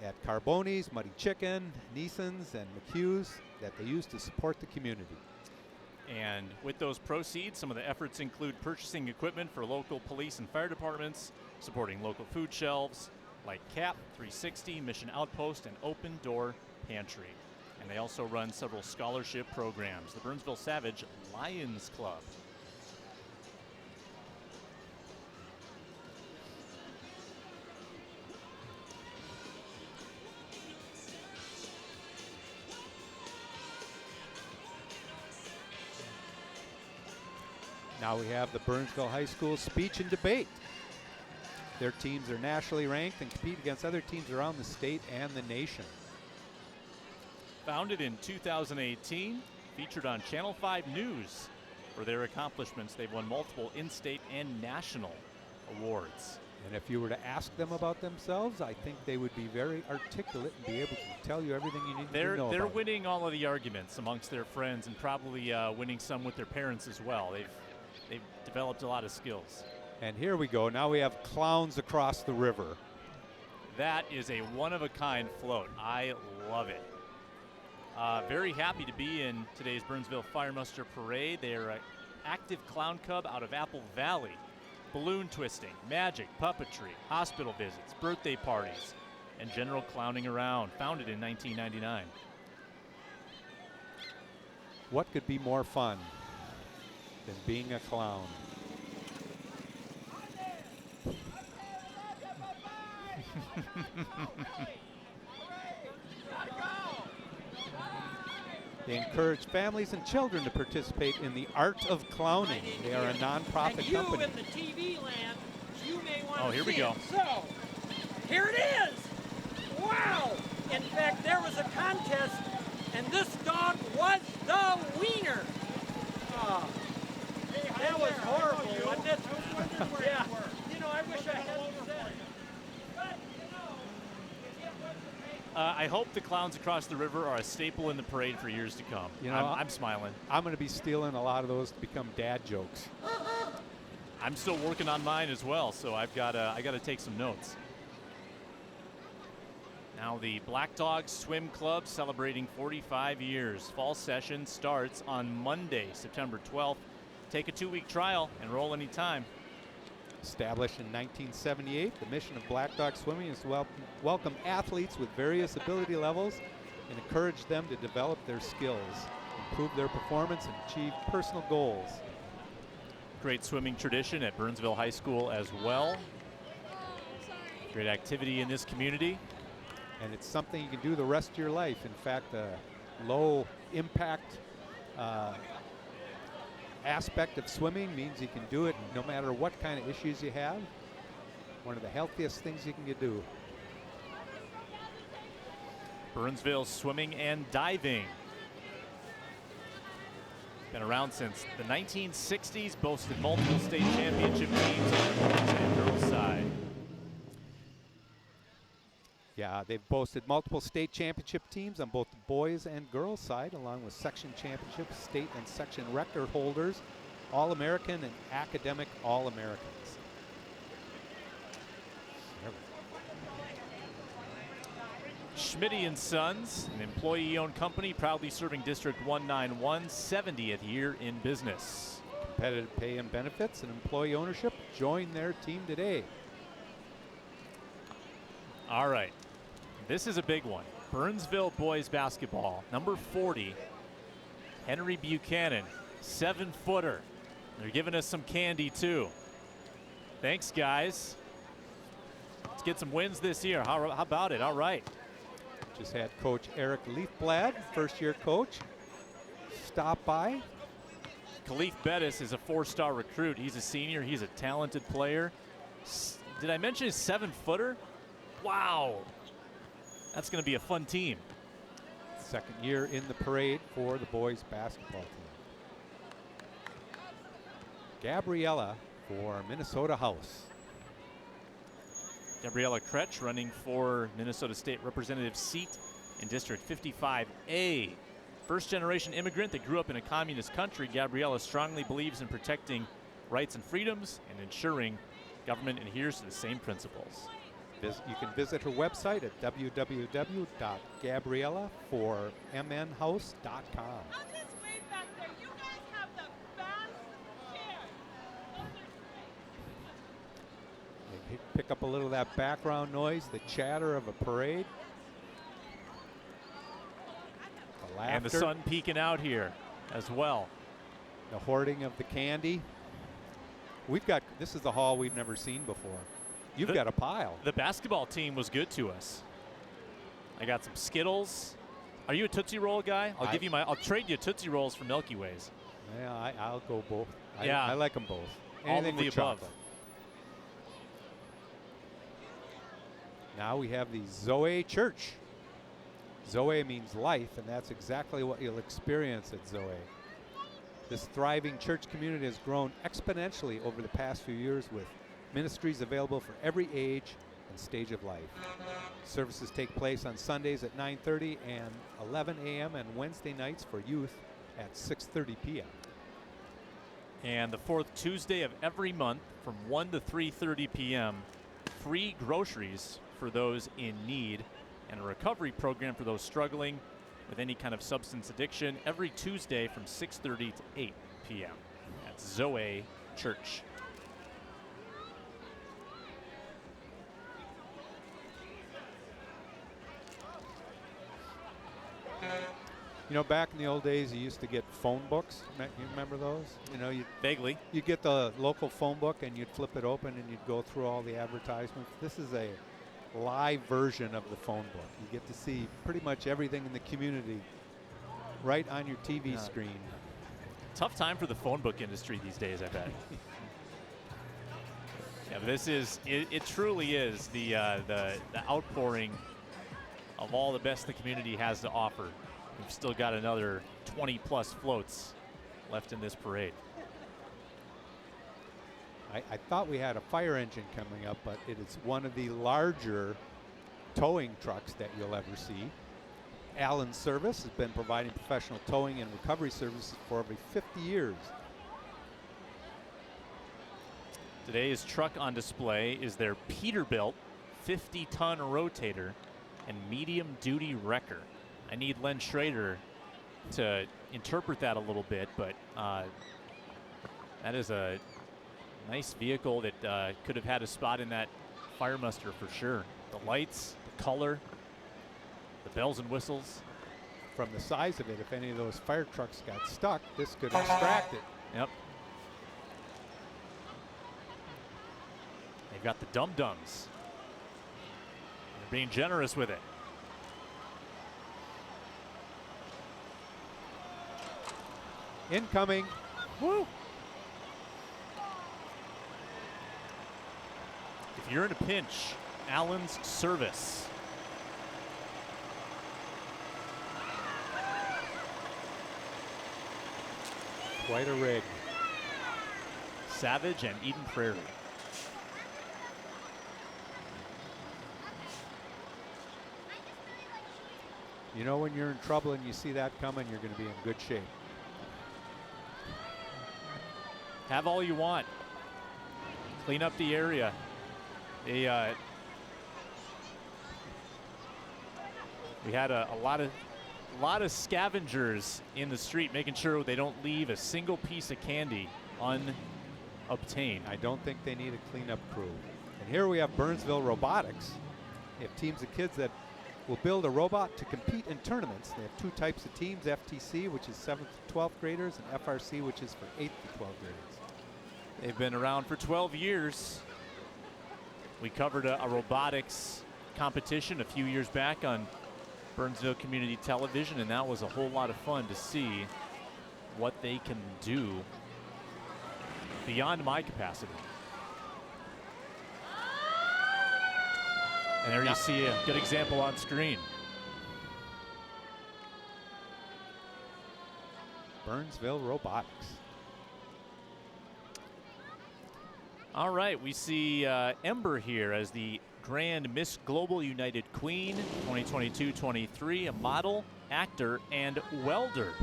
at Carboni's, Muddy Chicken, Neeson's, and McHugh's that they use to support the community.
And with those proceeds, some of the efforts include purchasing equipment for local police and fire departments, supporting local food shelves, like CAP, 360, Mission Outpost, and Open Door Pantry. And they also run several scholarship programs. The Burnsville Savage Lions Club.
Now we have the Burnsville High School Speech and Debate. Their teams are nationally ranked and compete against other teams around the state and the nation.
Founded in 2018, featured on Channel 5 News for their accomplishments. They've won multiple in-state and national awards.
And if you were to ask them about themselves, I think they would be very articulate and be able to tell you everything you need to know
They're
about
winning all of the arguments amongst their friends and probably winning some with their parents as well. They've developed a lot of skills.
And here we go. Now we have clowns across the river.
That is a one-of-a-kind float. I love it. Very happy to be in today's Burnsville Fire Muster Parade. They're an active clown club out of Apple Valley. Balloon twisting, magic, puppetry, hospital visits, birthday parties, and general clowning around. Founded in 1999.
What could be more fun than being a clown? They encourage families and children to participate in the art of clowning. They are a nonprofit
and you
company.
in the TV land, you may want to
Oh, here we
see
go.
it. So, here it is. Wow. In fact, there was a contest, and this dog was the wiener. Oh, that was horrible, wasn't it? Yeah. You know, I wish I hadn't said. But, you know,
I hope the clowns across the river are a staple in the parade for years to come.
You know,
I'm smiling.
I'm going to be stealing a lot of those to become dad jokes.
I'm still working on mine as well, so I got to take some notes. Now the Black Dog Swim Club celebrating 45 years. Fall session starts on Monday, September 12th. Take a 2-week trial, enroll anytime.
Established in 1978, the mission of Black Dog Swimming is to welcome athletes with various ability levels and encourage them to develop their skills, improve their performance, and achieve personal goals.
Great swimming tradition at Burnsville High School as well. Great activity in this community.
And it's something you can do the rest of your life. In fact, the low impact aspect of swimming means you can do it no matter what kind of issues you have. One of the healthiest things you can do.
Burnsville Swimming and Diving. Been around since the 1960s, boasted multiple state championship teams on the boys and girls side.
Yeah, they've boasted multiple state championship teams on both the boys and girls side, along with section championships, state and section record holders, All-American and academic All-Americans.
Schmitty & Sons, an employee-owned company proudly serving District 191, 70th year in business.
Competitive pay and benefits and employee ownership. Join their team today.
All right, this is a big one. Burnsville boys basketball, number 40, Henry Buchanan, 7-footer. They're giving us some candy too. Thanks, guys. Let's get some wins this year. How about it? All right.
Just had Coach Eric Leafblad, first-year coach, stop by.
Khalif Bettis is a 4-star recruit. He's a senior. He's a talented player. Did I mention his 7-footer? Wow. That's going to be a fun team.
Second year in the parade for the boys basketball team. Gabriella for Minnesota House.
Gabriella Kretsch running for Minnesota State Representative seat in District 55A. First-generation immigrant that grew up in a communist country, Gabriella strongly believes in protecting rights and freedoms and ensuring government adheres to the same principles.
You can visit her website at www.gabriellaformnhouse.com.
I'll just wait back there. You guys have the best chair.
Pick up a little of that background noise, the chatter of a parade. The laughter.
And the sun peeking out here as well.
The hoarding of the candy. This is the hall we've never seen before. You've got a pile.
The basketball team was good to us. I got some Skittles. Are you a Tootsie Roll guy? I'll trade you Tootsie Rolls for Milky Ways.
Yeah, I'll go both.
Yeah.
I like them both.
All of
Anything
the
with
above.
chocolate. Now we have the Zoe Church. Zoe means life, and that's exactly what you'll experience at Zoe. This thriving church community has grown exponentially over the past few years with ministries available for every age and stage of life. Services take place on Sundays at 9:30 and 11 a.m. and Wednesday nights for youth at 6:30 p.m.
And the fourth Tuesday of every month from 1 to 3:30 p.m. free groceries for those in need and a recovery program for those struggling with any kind of substance addiction every Tuesday from 6:30 to 8 p.m. at Zoe Church.
You know, back in the old days, you used to get phone books. You remember those? You know,
Vaguely.
you'd get the local phone book and you'd flip it open and you'd go through all the advertisements. This is a live version of the phone book. You get to see pretty much everything in the community right on your TV screen.
Tough time for the phone book industry these days, I bet. Yeah, but this is, it truly is the outpouring of all the best the community has to offer. We've still got another 20 plus floats left in this parade.
I thought we had a fire engine coming up, but it is one of the larger towing trucks that you'll ever see. Allen Service has been providing professional towing and recovery services for over 50 years.
Today's truck on display is their Peterbilt 50-ton rotator and medium-duty wrecker. I need Len Schrader to interpret that a little bit, but that is a nice vehicle that could have had a spot in that fire muster for sure. The lights, the color, the bells and whistles.
From the size of it, if any of those fire trucks got stuck, this could extract it.
Yep. They've got the dum-dums. They're being generous with it.
Incoming.
Woo! If you're in a pinch, Allen's Service.
Quite a rig.
Savage and Eden Prairie.
You know, when you're in trouble and you see that coming, you're going to be in good shape.
Have all you want. Clean up the area. We had a lot of scavengers in the street, making sure they don't leave a single piece of candy unobtained.
I don't think they need a cleanup crew. And here we have Burnsville Robotics. They have teams of kids that will build a robot to compete in tournaments. They have two types of teams, FTC, which is 7th to 12th graders, and FRC, which is for 8th to 12th graders.
They've been around for 12 years. We covered a robotics competition a few years back on Burnsville Community Television, and that was a whole lot of fun to see what they can do beyond my capacity. And there you see a good example on screen.
Burnsville Robotics.
All right, we see Ember here as the Grand Miss Global United Queen 2022-23, a model, actor, and welder,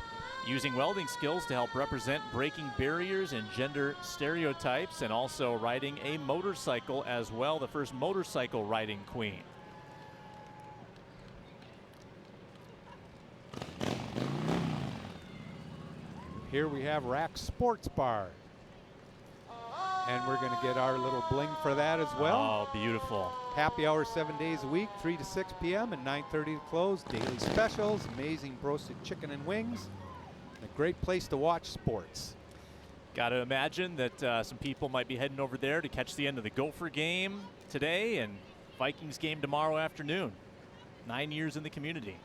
using welding skills to help represent breaking barriers and gender stereotypes, and also riding a motorcycle as well, the first motorcycle riding queen.
Here we have Rack Sports Bar. And we're going to get our little bling for that as well.
Oh, beautiful.
Happy hour 7 days a week, 3 to 6 p.m. and 9:30 to close. Daily specials, amazing roasted chicken and wings. And a great place to watch sports.
Got to imagine that some people might be heading over there to catch the end of the Gopher game today and Vikings game tomorrow afternoon. 9 years in the community.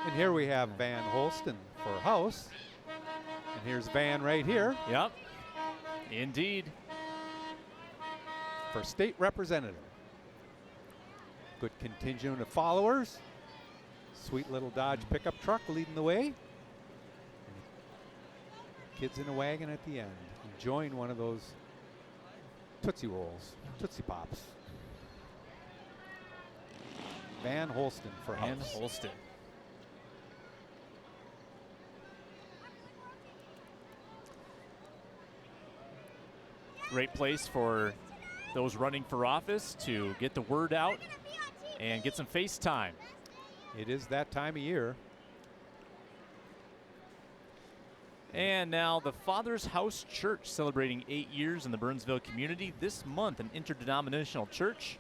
And here we have Van Holston for house. And here's Van right here
Yep, indeed.
for state representative. Good contingent of followers. Sweet little Dodge pickup truck leading the way. Kids in a wagon at the end, enjoying one of those Tootsie Rolls, Tootsie Pops. Van Holston for
Van
house.
Holston. Great place for those running for office to get the word out and get some face time.
It is that time of year.
And now the Father's House Church celebrating 8 years in the Burnsville community. This month, an interdenominational church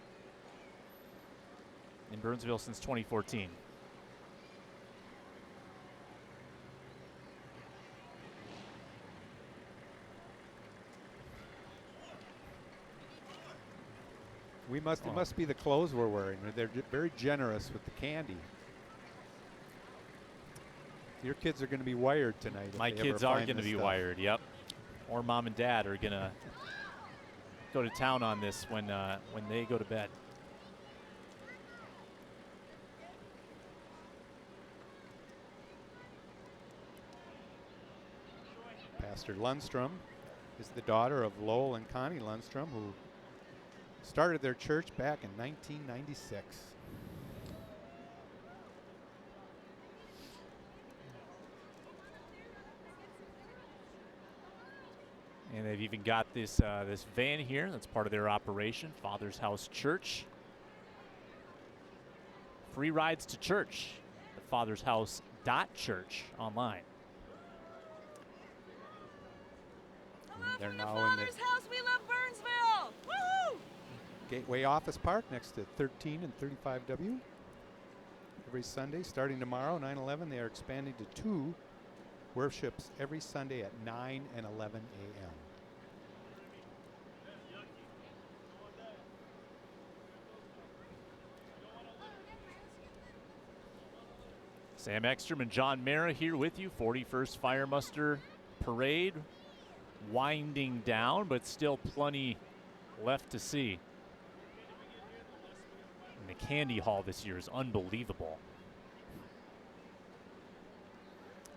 in Burnsville since 2014.
It must be the clothes we're wearing. They're very generous with the candy. Your kids are going to be wired tonight. If
My
they
kids
ever
are
find
going to
this
be
stuff.
wired, yep. Or mom and dad are going to go to town on this when they go to bed.
Pastor Lundstrom is the daughter of Lowell and Connie Lundstrom, who started their church back in 1996.
And they've even got this this van here that's part of their operation, Father's House Church. Free rides to church at fathershouse.church online.
They're
From the
now in the
Father's house, we love Burnsville. Woo!
Gateway Office Park next to 13 and 35W. Every Sunday, starting tomorrow, 9/11, they are expanding to 2 worships every Sunday at 9 and 11 a.m.
Sam Ekstrom and John Mara here with you. 41st Fire Muster Parade winding down, but still plenty left to see. And the candy haul this year is unbelievable.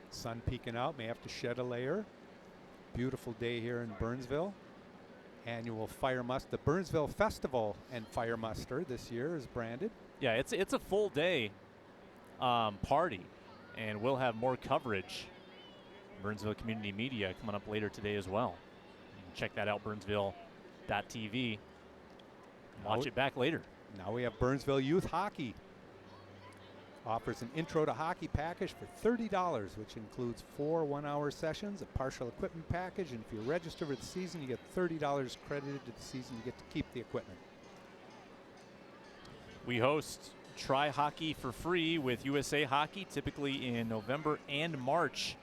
Sun peeking out, may have to shed a layer. Beautiful day here in Burnsville. Annual Fire Muster, the Burnsville Festival and Fire Muster this year is branded.
Yeah, it's a full day party, and we'll have more coverage. Burnsville Community Media coming up later today as well. You can check that out, burnsville.tv. Watch it back later.
Now we have Burnsville Youth Hockey. Offers an intro to hockey package for $30, which includes 4 one-hour sessions, a partial equipment package, and if you register for the season, you get $30 credited to the season. You get to keep the equipment.
We host Try Hockey for free with USA Hockey, typically in November and March.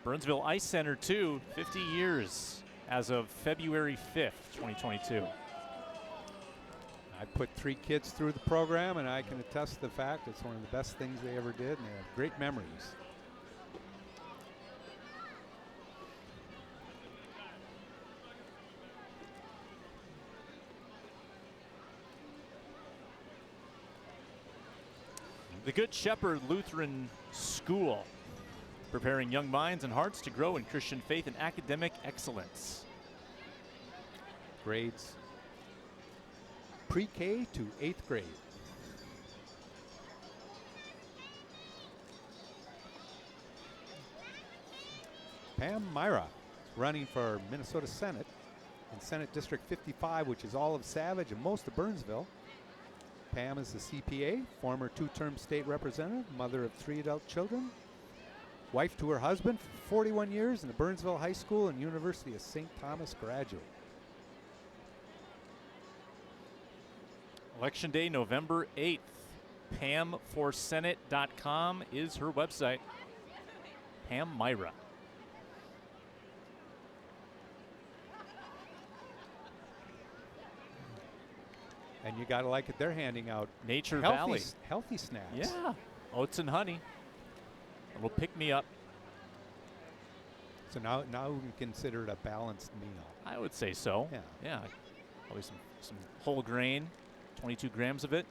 Burnsville Ice Center, too, 50 years as of February 5th, 2022.
I put 3 kids through the program, and I can attest to the fact it's one of the best things they ever did, and they have great memories.
The Good Shepherd Lutheran School, preparing young minds and hearts to grow in Christian faith and academic excellence.
Grades pre-K to 8th grade. Pam Myra, running for Minnesota Senate in Senate District 55, which is all of Savage and most of Burnsville. Pam is a CPA, former 2-term state representative, mother of 3 adult children, wife to her husband for 41 years, and a Burnsville High School and University of St. Thomas graduate.
Election Day, November 8th. PamForSenate.com is her website. Pam Myra.
And you gotta like it, they're handing out
Nature
healthy,
Valley.
healthy snacks.
Yeah. Oats and honey. A little pick me up.
So now we consider it a balanced meal.
I would say so.
Yeah.
Yeah. Probably some whole grain, 22 grams of it.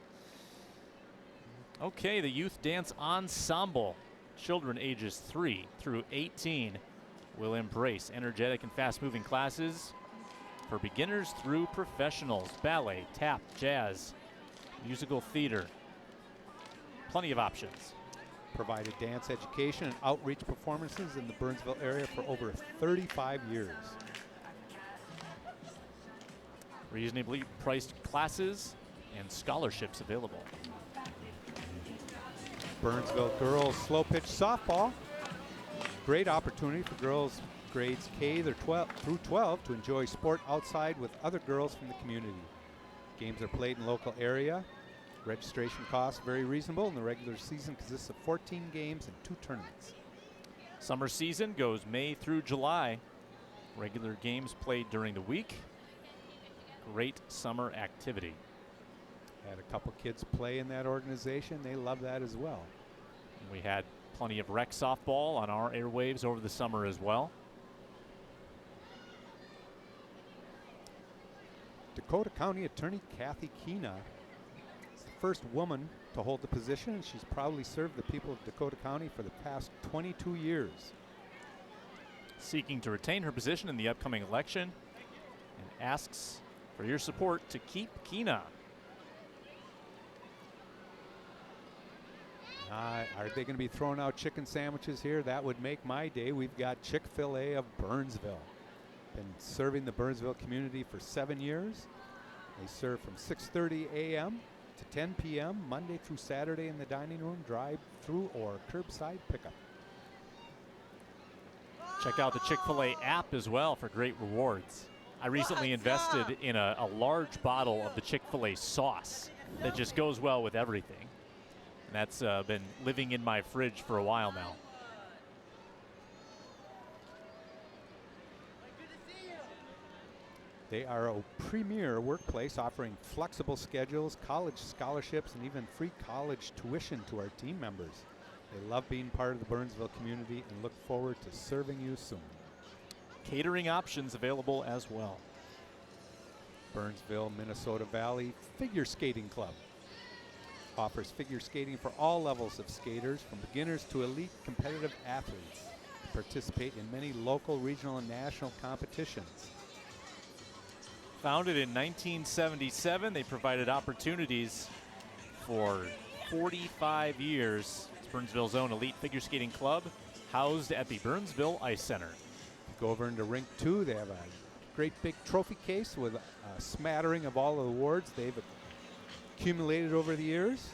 Okay, the Youth Dance Ensemble. Children ages 3 through 18 will embrace energetic and fast-moving classes for beginners through professionals. Ballet, tap, jazz, musical theater. Plenty of options.
Provided dance education and outreach performances in the Burnsville area for over 35 years.
Reasonably priced classes and scholarships available.
Burnsville girls slow pitch softball. Great opportunity for girls grades K through 12 to enjoy sport outside with other girls from the community. Games are played in local area. Registration costs very reasonable, and the regular season consists of 14 games and 2 tournaments.
Summer season goes May through July. Regular games played during the week. Great summer activity.
Had a couple kids play in that organization. They love that as well.
We had plenty of rec softball on our airwaves over the summer as well.
Dakota County Attorney Kathy Keena is the first woman to hold the position, and she's proudly served the people of Dakota County for the past 22 years.
Seeking to retain her position in the upcoming election and asks for your support to keep Keena.
Are they going to be throwing out chicken sandwiches here? That would make my day. We've got Chick-fil-A of Burnsville. Been serving the Burnsville community for 7 years. They serve from 6:30 a.m. to 10 p.m. Monday through Saturday in the dining room, drive-through or curbside pickup.
Check out the Chick-fil-A app as well for great rewards. I recently invested in a large bottle of the Chick-fil-A sauce that just goes well with everything. And that's been living in my fridge for a while now.
They are a premier workplace offering flexible schedules, college scholarships, and even free college tuition to our team members. They love being part of the Burnsville community and look forward to serving you soon.
Catering options available as well.
Burnsville, Minnesota Valley Figure Skating Club offers figure skating for all levels of skaters, from beginners to elite competitive athletes. Participate in many local, regional, and national competitions.
Founded in 1977, they provided opportunities for 45 years. It's Burnsville's own elite figure skating club, housed at the Burnsville Ice Center.
Go over into Rink 2. They have a great big trophy case with a smattering of all the awards they've accumulated over the years.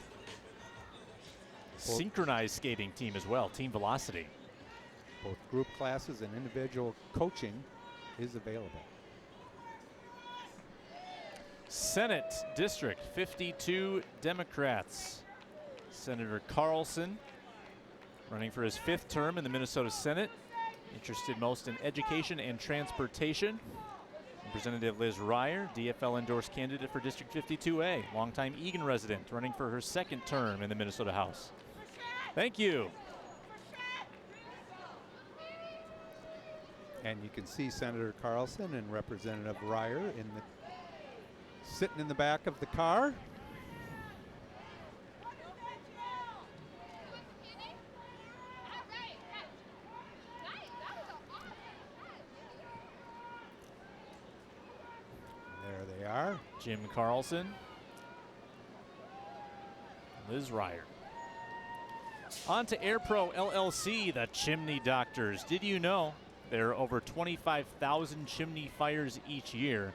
Synchronized skating team as well, Team Velocity.
Both group classes and individual coaching is available.
Senate District 52 Democrats. Senator Carlson running for his 5th term in the Minnesota Senate. Interested most in education and transportation. Representative Liz Ryer, DFL endorsed candidate for District 52A. Longtime Eagan resident running for her 2nd term in the Minnesota House. Thank you.
And you can see Senator Carlson and Representative Ryer sitting in the back of the car. There they are.
Jim Carlson, Liz Ryer. On to AirPro LLC, the chimney doctors. Did you know There are over 25,000 chimney fires each year.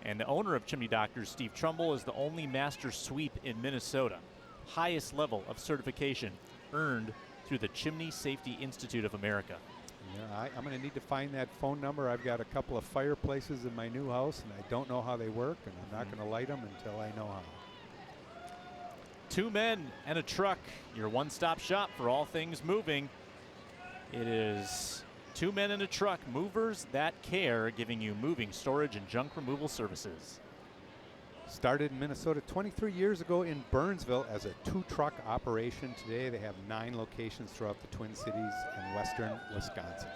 And the owner of Chimney Doctors, Steve Trumbull, is the only master sweep in Minnesota. Highest level of certification earned through the Chimney Safety Institute of America.
Yeah, I'm going to need to find that phone number. I've got a couple of fireplaces in my new house, and I don't know how they work, and I'm not going to light them until I know how.
2 men and a truck, your one-stop shop for all things moving. It is 2 men and a truck, movers that care, giving you moving, storage, and junk removal services.
Started in Minnesota 23 years ago in Burnsville as a 2-truck operation. Today they have 9 locations throughout the Twin Cities and western Wisconsin.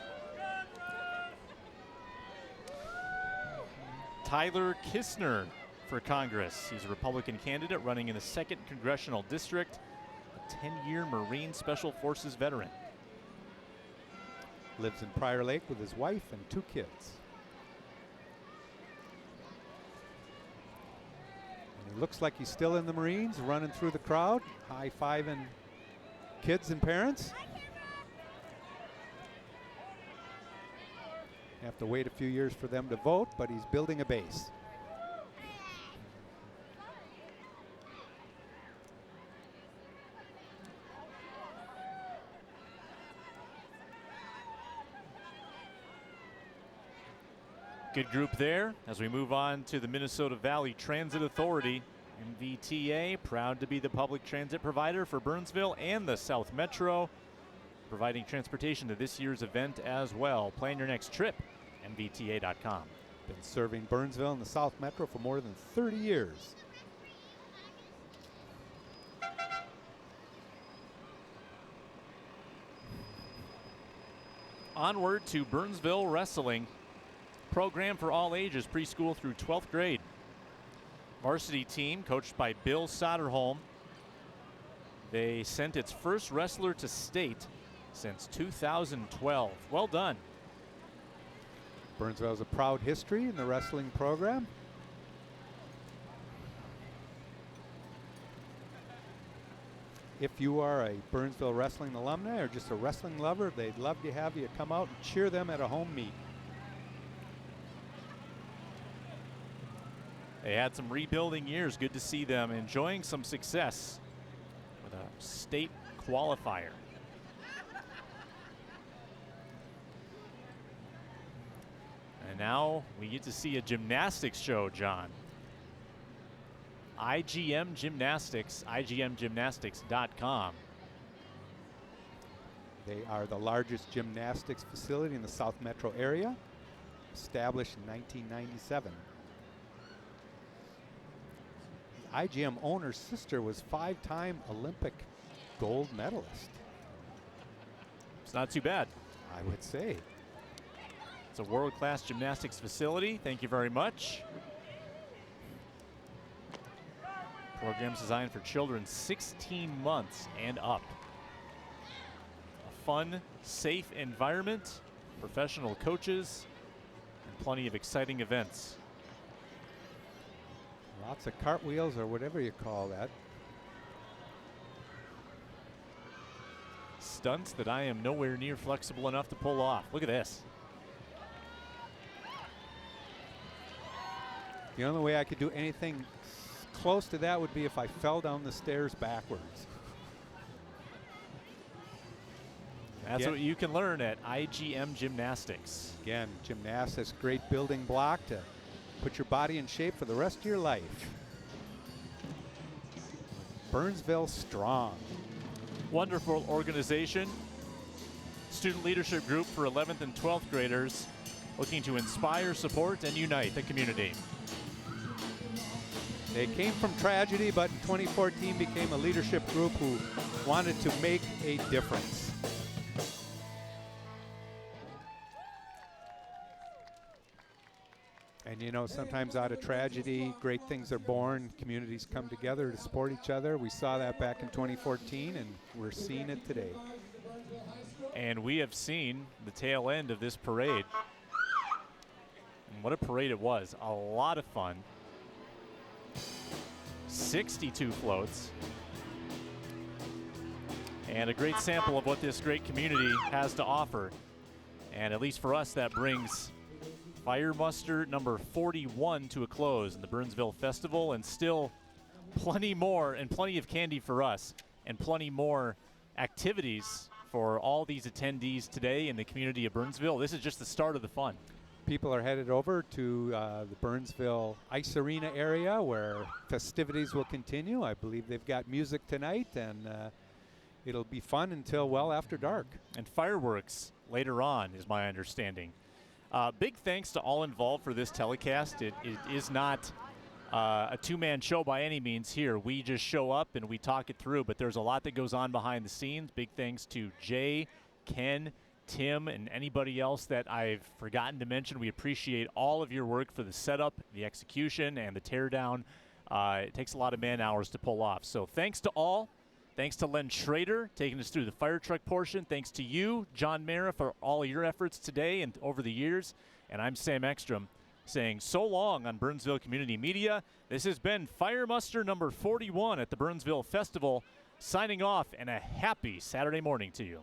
Tyler Kistner for Congress. He's a Republican candidate running in the 2nd Congressional District, a 10-year Marine Special Forces veteran.
Lives in Prior Lake with his wife and 2 kids. And he looks like he's still in the Marines, running through the crowd, high-fiving kids and parents. Have to wait a few years for them to vote, but he's building a base.
Good group there as we move on to the Minnesota Valley Transit Authority. MVTA, proud to be the public transit provider for Burnsville and the South Metro, providing transportation to this year's event as well. Plan your next trip, MVTA.com.
Been serving Burnsville and the South Metro for more than 30 years.
Onward to Burnsville Wrestling. Program for all ages, preschool through 12th grade. Varsity team coached by Bill Soderholm. They sent its first wrestler to state since 2012. Well done.
Burnsville has a proud history in the wrestling program. If you are a Burnsville wrestling alumni or just a wrestling lover, they'd love to have you come out and cheer them at a home meet.
They had some rebuilding years. Good to see them enjoying some success with a state qualifier. And now we get to see a gymnastics show, John. IGM Gymnastics, IGMgymnastics.com.
They are the largest gymnastics facility in the South Metro area, established in 1997. The IGM owner's sister was 5-time Olympic gold medalist.
It's not too bad.
I would say.
It's a world-class gymnastics facility. Thank you very much. Programs designed for children 16 months and up. A fun, safe environment, professional coaches, and plenty of exciting events.
Lots of cartwheels or whatever you call that.
Stunts that I am nowhere near flexible enough to pull off. Look at this.
The only way I could do anything close to that would be if I fell down the stairs backwards.
That's
Yeah.
what you can learn at IGM Gymnastics.
Again, gymnastics, great building block to put your body in shape for the rest of your life. Burnsville strong.
Wonderful organization. Student leadership group for 11th and 12th graders looking to inspire, support, and unite the community.
They came from tragedy, but in 2014 became a leadership group who wanted to make a difference. And you know, sometimes out of tragedy, great things are born. Communities come together to support each other. We saw that back in 2014, and we're seeing it today.
And we have seen the tail end of this parade. And what a parade it was. A lot of fun. 62 floats. And a great sample of what this great community has to offer. And at least for us, that brings Fire Muster number 41 to a close in the Burnsville Festival, and still plenty more and plenty of candy for us and plenty more activities for all these attendees today in the community of Burnsville. This is just the start of the fun.
People are headed over to the Burnsville Ice Arena area where festivities will continue. I believe they've got music tonight, and it'll be fun until well after dark.
And fireworks later on, is my understanding. Big thanks to all involved for this telecast. It is not a two-man show by any means here. We just show up and we talk it through, but there's a lot that goes on behind the scenes. Big thanks to Jay, Ken, Tim, and anybody else that I've forgotten to mention. We appreciate all of your work for the setup, the execution, and the teardown. It takes a lot of man hours to pull off. So thanks to all. Thanks to Len Schrader taking us through the fire truck portion. Thanks to you, John Mara, for all your efforts today and over the years. And I'm Sam Ekstrom saying so long on Burnsville Community Media. This has been Fire Muster number 41 at the Burnsville Festival. Signing off, and a happy Saturday morning to you.